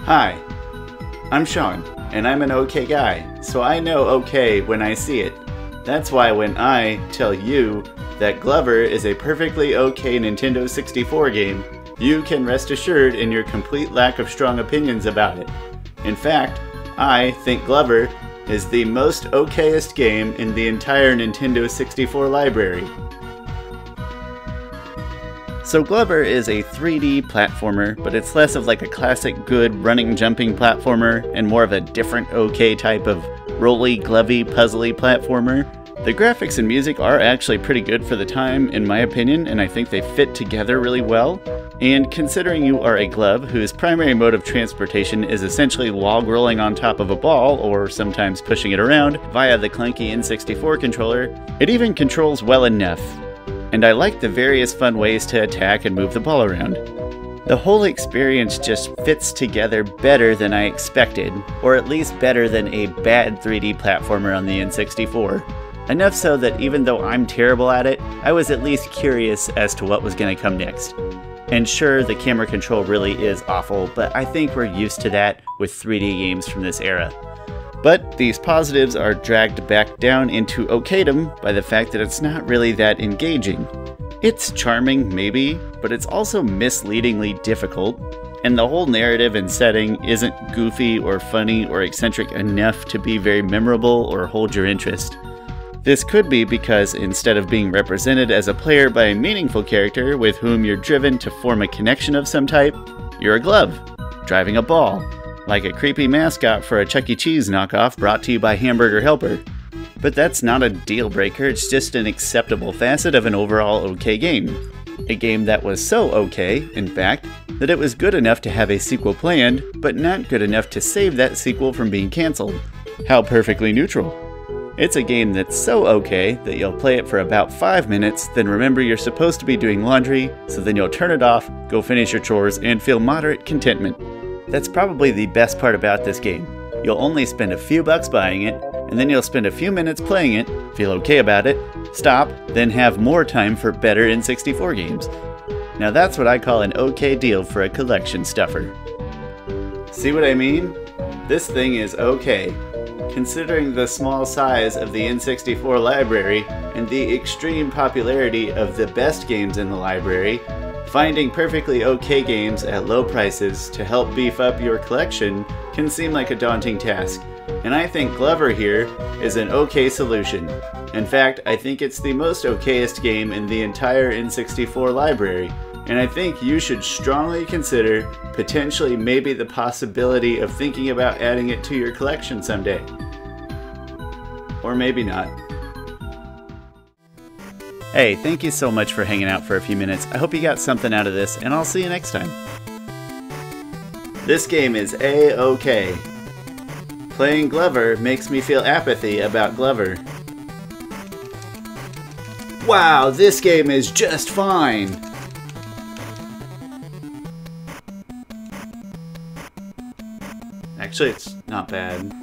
Hi, I'm Sean, and I'm an OK guy, so I know OK when I see it. That's why when I tell you that Glover is a perfectly OK Nintendo 64 game, you can rest assured in your complete lack of strong opinions about it. In fact, I think Glover is the most okayest game in the entire Nintendo 64 library. So Glover is a 3D platformer, but it's less of like a classic good running jumping platformer and more of a different OK type of rolly, glovey, puzzly platformer. The graphics and music are actually pretty good for the time, in my opinion, and I think they fit together really well. And considering you are a glove whose primary mode of transportation is essentially log rolling on top of a ball, or sometimes pushing it around, via the clunky N64 controller, it even controls well enough. And I like the various fun ways to attack and move the ball around. The whole experience just fits together better than I expected, or at least better than a bad 3D platformer on the N64. Enough so that even though I'm terrible at it, I was at least curious as to what was going to come next. And sure, the camera control really is awful, but I think we're used to that with 3D games from this era. But these positives are dragged back down into okaydom by the fact that it's not really that engaging. It's charming, maybe, but it's also misleadingly difficult, and the whole narrative and setting isn't goofy or funny or eccentric enough to be very memorable or hold your interest. This could be because instead of being represented as a player by a meaningful character with whom you're driven to form a connection of some type, you're a glove, driving a ball, like a creepy mascot for a Chuck E. Cheese knockoff brought to you by Hamburger Helper. But that's not a deal breaker, it's just an acceptable facet of an overall OK game. A game that was so OK, in fact, that it was good enough to have a sequel planned, but not good enough to save that sequel from being cancelled. How perfectly neutral. It's a game that's so okay that you'll play it for about 5 minutes, then remember you're supposed to be doing laundry, so then you'll turn it off, go finish your chores, and feel moderate contentment. That's probably the best part about this game. You'll only spend a few bucks buying it, and then you'll spend a few minutes playing it, feel okay about it, stop, then have more time for better N64 games. Now that's what I call an okay deal for a collection stuffer. See what I mean? This thing is okay. Considering the small size of the N64 library and the extreme popularity of the best games in the library, finding perfectly okay games at low prices to help beef up your collection can seem like a daunting task. And I think Glover here is an okay solution. In fact, I think it's the most okayest game in the entire N64 library. And I think you should strongly consider potentially maybe the possibility of thinking about adding it to your collection someday. Or maybe not. Hey, thank you so much for hanging out for a few minutes. I hope you got something out of this, and I'll see you next time. This game is A-OK. Playing Glover makes me feel apathy about Glover. Wow, this game is just fine! Actually, it's not bad.